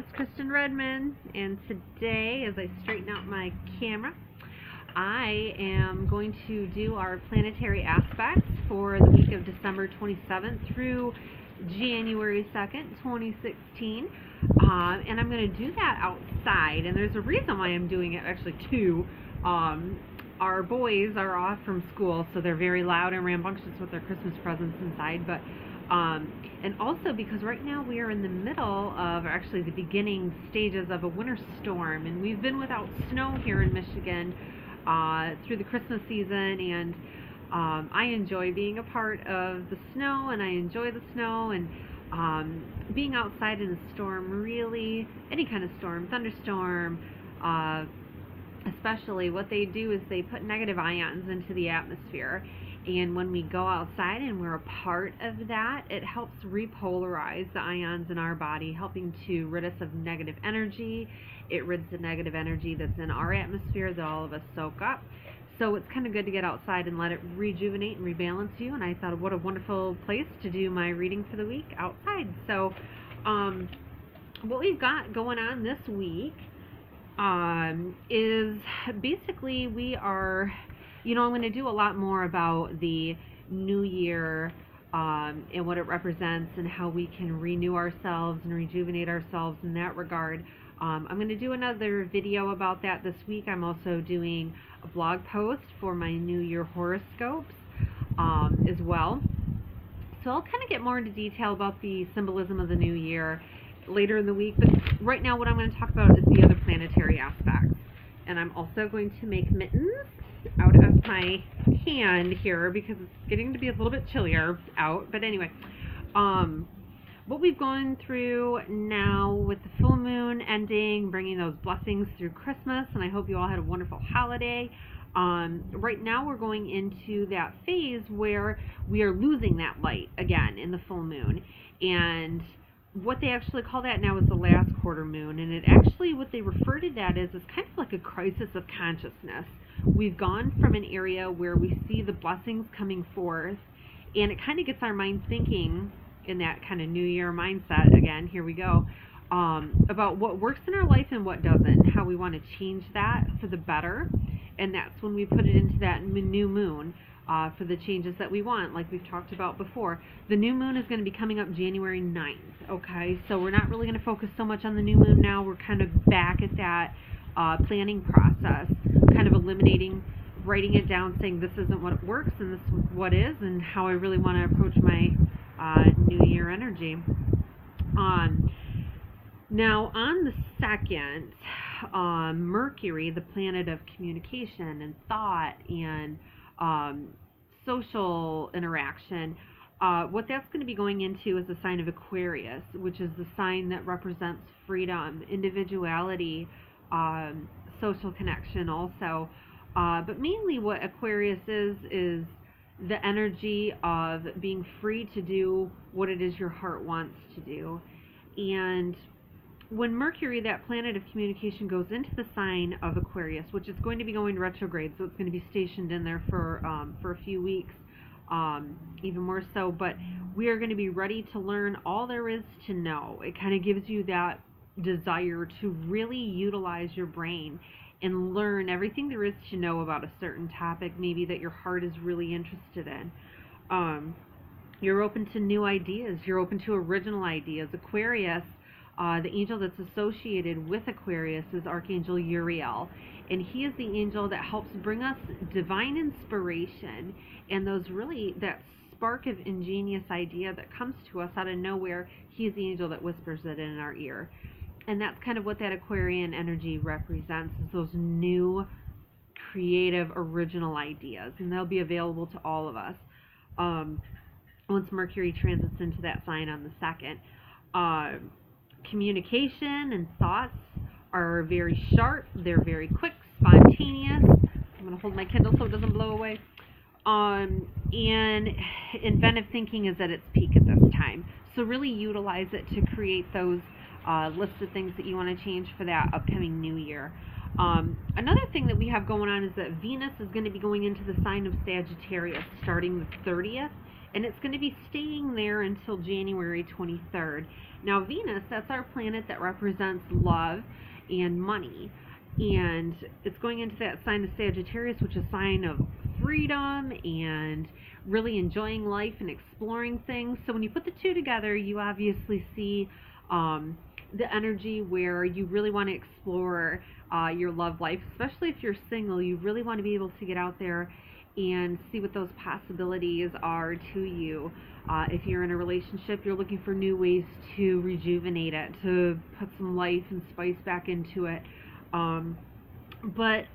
it's Kristen Redmond, and today, as I straighten out my camera, I am going to do our planetary aspects for the week of December 27th through January 2nd, 2016, and I'm going to do that outside, and there's a reason why I'm doing it, actually two. Our boys are off from school, so they're very loud and rambunctious with their Christmas presents inside, but and also because right now we are in the middle of actually the beginning stages of a winter storm, and we've been without snow here in Michigan through the Christmas season, and I enjoy being a part of the snow, and I enjoy the snow, and being outside in a storm, really, any kind of storm, thunderstorm, especially, what they do is they put negative ions into the atmosphere, and when we go outside and we're a part of that, it helps repolarize the ions in our body, helping to rid us of negative energy. It rids the negative energy that's in our atmosphere that all of us soak up. So it's kind of good to get outside and let it rejuvenate and rebalance you, and I thought, what a wonderful place to do my reading for the week, outside. So what we've got going on this week is basically we are, I'm going to do a lot more about the new year and what it represents and how we can renew ourselves and rejuvenate ourselves in that regard. I'm going to do another video about that this week. I'm also doing a blog post for my New Year horoscopes as well. So I'll kind of get more into detail about the symbolism of the new year later in the week, but right now what I'm going to talk about is the other planetary aspects. And I'm also going to make mittens out of my hand here because it's getting to be a little bit chillier out. But anyway, what we've gone through now with the full moon ending, bringing those blessings through Christmas, and I hope you all had a wonderful holiday. Right now we're going into that phase where we are losing that light again in the full moon, and what they actually call that now is the last quarter moon, and it actually, what they refer to that as, is kind of like a crisis of consciousness. We've gone from an area where we see the blessings coming forth, and it kind of gets our mind thinking in that kind of new year mindset, again, here we go, about what works in our life and what doesn't, how we want to change that for the better, and that's when we put it into that new moon. For the changes that we want, like we've talked about before. The new moon is going to be coming up January 9th, okay? So we're not really going to focus so much on the new moon now. We're kind of back at that planning process, kind of eliminating, writing it down, saying this isn't what works and this is what is, and how I really want to approach my New Year energy. Now, on the 2nd, Mercury, the planet of communication and thought and social interaction, what that's going to be going into is the sign of Aquarius, which is the sign that represents freedom, individuality, social connection also. But mainly what Aquarius is the energy of being free to do what it is your heart wants to do. And when Mercury, that planet of communication, goes into the sign of Aquarius, which is going to be going retrograde, so it's going to be stationed in there for a few weeks, even more so, but we are going to be ready to learn all there is to know. It kind of gives you that desire to really utilize your brain and learn everything there is to know about a certain topic, maybe that your heart is really interested in. You're open to new ideas. You're open to original ideas. Aquarius, the angel that's associated with Aquarius is Archangel Uriel, and he is the angel that helps bring us divine inspiration and that spark of ingenious idea that comes to us out of nowhere. He is the angel that whispers it in our ear, and that's kind of what that Aquarian energy represents, is those new, creative, original ideas, and they'll be available to all of us once Mercury transits into that sign on the 2nd. Communication and thoughts are very sharp, they're very quick, spontaneous. I'm going to hold my Kindle so it doesn't blow away. And inventive thinking is at its peak at this time. So really utilize it to create those lists of things that you want to change for that upcoming new year. Another thing that we have going on is that Venus is going to be going into the sign of Sagittarius starting the 30th and it's going to be staying there until January 23rd. Now, Venus, that's our planet that represents love and money, and it's going into that sign of Sagittarius, which is a sign of freedom and really enjoying life and exploring things. So when you put the two together, you obviously see the energy where you really want to explore your love life, especially if you're single. You really want to be able to get out there and see what those possibilities are to you. If you're in a relationship, you're looking for new ways to rejuvenate it, to put some life and spice back into it. But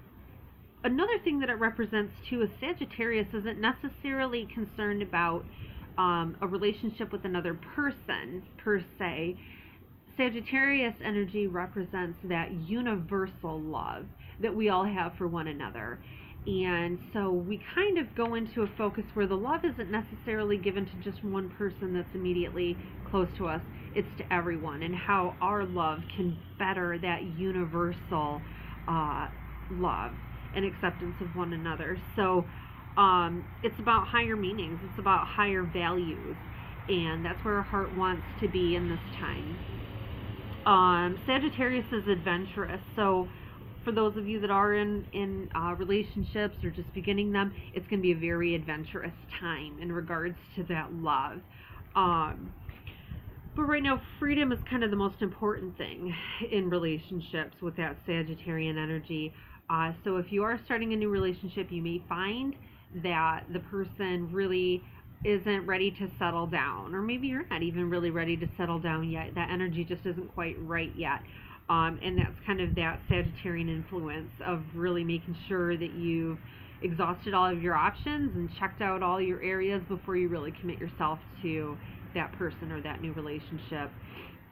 another thing that it represents too is Sagittarius isn't necessarily concerned about a relationship with another person per se. Sagittarius energy represents that universal love that we all have for one another. And so we kind of go into a focus where the love isn't necessarily given to just one person that's immediately close to us. It's to everyone, and how our love can better that universal love and acceptance of one another. So it's about higher meanings. It's about higher values. And that's where our heart wants to be in this time. Sagittarius is adventurous, so for those of you that are in relationships or just beginning them, it's going to be a very adventurous time in regards to that love. But right now, freedom is kind of the most important thing in relationships with that Sagittarian energy. So if you are starting a new relationship, you may find that the person really isn't ready to settle down, or maybe you're not even really ready to settle down yet. That energy just isn't quite right yet. And that's kind of that Sagittarian influence of really making sure that you've exhausted all of your options and checked out all your areas before you really commit yourself to that person or that new relationship.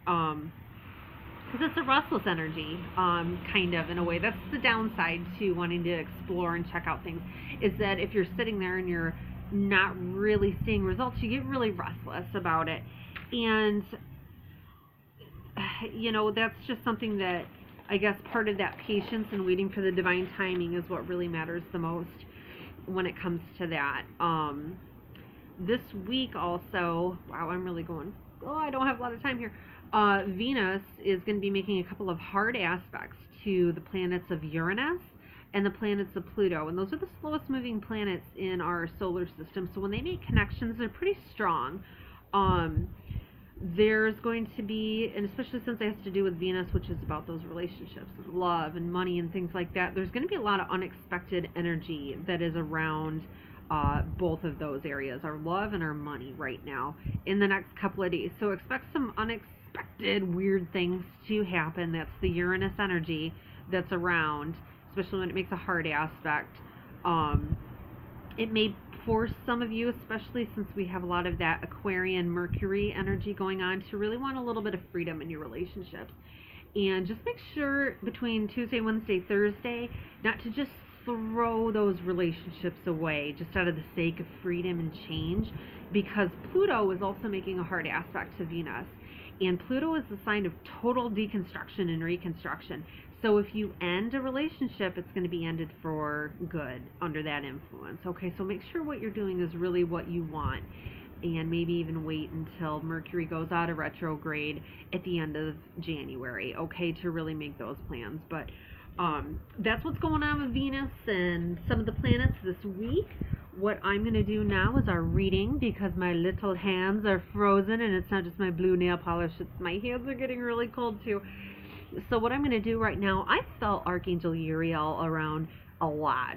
Because it's a restless energy, kind of, in a way. That's the downside to wanting to explore and check out things, is that if you're sitting there and you're not really seeing results, you get really restless about it. And that's just something that, I guess, part of that patience and waiting for the divine timing is what really matters the most when it comes to that. This week also, wow, I'm really going, I don't have a lot of time here. Venus is going to be making a couple of hard aspects to the planets of Uranus and the planets of Pluto, and those are the slowest moving planets in our solar system. So when they make connections, they're pretty strong. There's going to be, and especially since it has to do with Venus, which is about those relationships, love and money and things like that, there's going to be a lot of unexpected energy that is around both of those areas, our love and our money right now, in the next couple of days. So expect some unexpected weird things to happen. That's the Uranus energy that's around, especially when it makes a hard aspect. It may force some of you, especially since we have a lot of that Aquarian Mercury energy going on, to really want a little bit of freedom in your relationships. And just make sure between Tuesday, Wednesday, Thursday, not to just throw those relationships away just out of the sake of freedom and change, because Pluto is also making a hard aspect to Venus. And Pluto is the sign of total deconstruction and reconstruction. So if you end a relationship, it's going to be ended for good under that influence. Okay, so make sure what you're doing is really what you want, and maybe even wait until Mercury goes out of retrograde at the end of January, okay, to really make those plans. But that's what's going on with Venus and some of the planets this week. What I'm going to do now is our reading, because my little hands are frozen, and it's not just my blue nail polish, it's my hands are getting really cold too. So what I'm going to do right now, I felt Archangel Uriel around a lot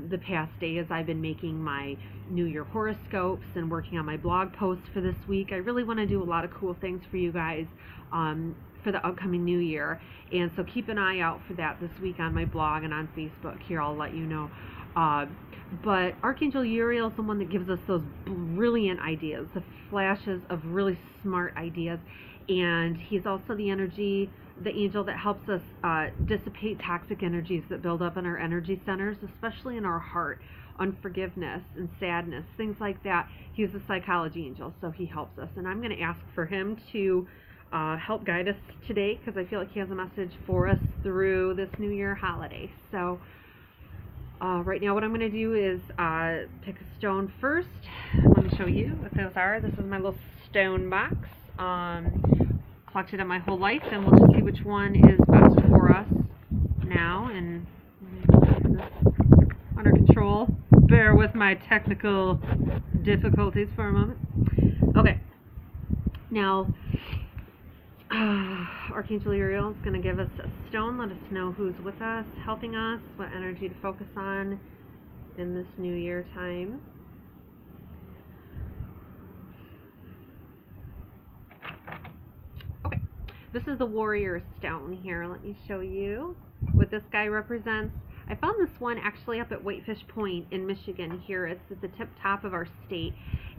the past day as I've been making my New Year horoscopes and working on my blog posts for this week. I really want to do a lot of cool things for you guys for the upcoming New Year. And so keep an eye out for that this week on my blog and on Facebook. Here, I'll let you know. But Archangel Uriel is the one that gives us those brilliant ideas, the flashes of really smart ideas. And he's also the angel that helps us dissipate toxic energies that build up in our energy centers, especially in our heart, unforgiveness and sadness, things like that. He's a psychology angel, so he helps us. And I'm going to ask for him to help guide us today, because I feel like he has a message for us through this New Year holiday. So Right now what I'm going to do is pick a stone first. Let me show you what those are. This is my little stone box. Collected it my whole life, and we'll just see which one is best for us now, and under control. Bear with my technical difficulties for a moment. Okay. Now, Archangel Uriel is going to give us a stone, let us know who's with us, helping us, what energy to focus on in this new year time. Okay, this is the warrior stone here. Let me show you what this guy represents. I found this one actually up at Whitefish Point in Michigan here. It's at the tip top of our state.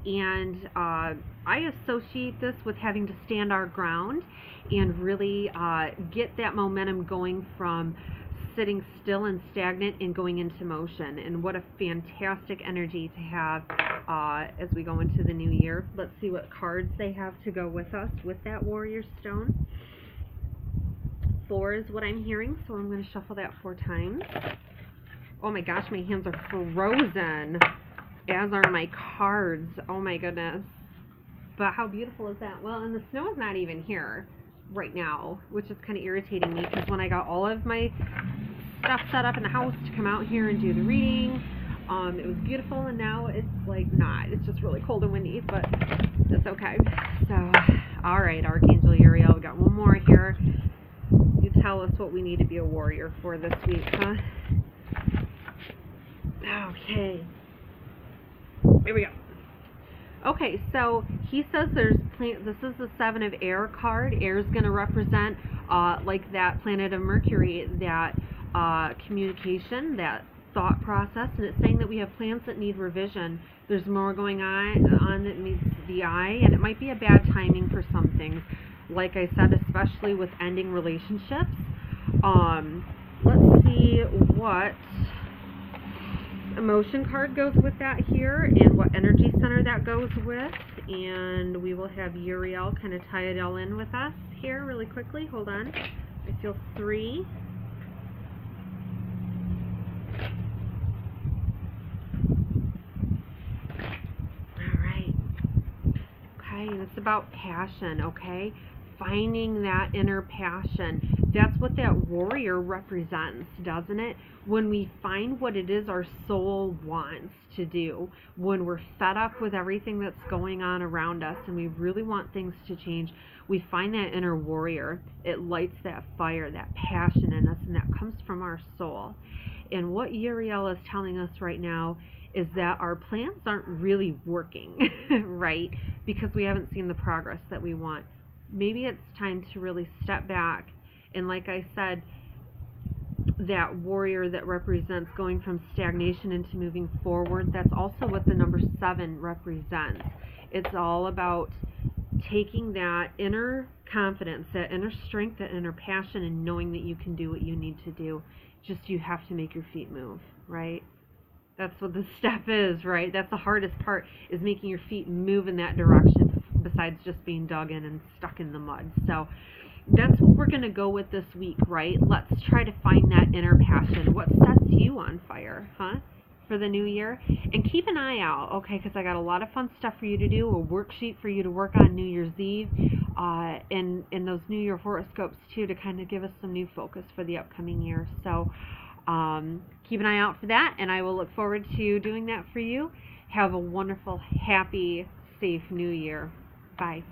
And I associate this with having to stand our ground and really get that momentum going from sitting still and stagnant and going into motion. And what a fantastic energy to have as we go into the new year. Let's see what cards they have to go with us with that warrior stone. 4 is what I'm hearing, so I'm going to shuffle that 4 times. Oh my gosh, my hands are frozen, as are my cards. Oh my goodness. But how beautiful is that? Well, and the snow is not even here right now, which is kind of irritating me, because when I got all of my stuff set up in the house to come out here and do the reading, it was beautiful, and now it's like not. It's just really cold and windy, but that's okay. So, all right, Archangel Uriel, we got one more here. You tell us what we need to be a warrior for this week, huh? Okay. Here we go. Okay, so he says this is the 7 of air card. Air is going to represent like that planet of Mercury, that communication, that thought process, and it's saying that we have plans that need revision. There's more going on that meets the eye, and it might be a bad timing for some things. Like I said, especially with ending relationships. Let's see what emotion card goes with that here, and what energy center that goes with, and we will have Uriel kind of tie it all in with us here really quickly. Hold on. I feel 3. All right. Okay, and it's about passion, okay? Finding that inner passion. That's what that warrior represents, doesn't it? When we find what it is our soul wants to do, when we're fed up with everything that's going on around us and we really want things to change, we find that inner warrior. It lights that fire, that passion in us, and that comes from our soul. And what Uriel is telling us right now is that our plans aren't really working, right? Because we haven't seen the progress that we want. Maybe it's time to really step back, and like I said, that warrior that represents going from stagnation into moving forward, that's also what the number 7 represents. It's all about taking that inner confidence, that inner strength, that inner passion, and knowing that you can do what you need to do. Just you have to make your feet move, right? That's what the step is, right? That's the hardest part, is making your feet move in that direction, besides just being dug in and stuck in the mud. So that's what we're going to go with this week, right? Let's try to find that inner passion. What sets you on fire, huh? For the new year. And keep an eye out, okay? Because I got a lot of fun stuff for you to do, a worksheet for you to work on New Year's Eve, and those New Year horoscopes too, to kind of give us some new focus for the upcoming year. So keep an eye out for that, and I will look forward to doing that for you. Have a wonderful, happy, safe new year. Bye.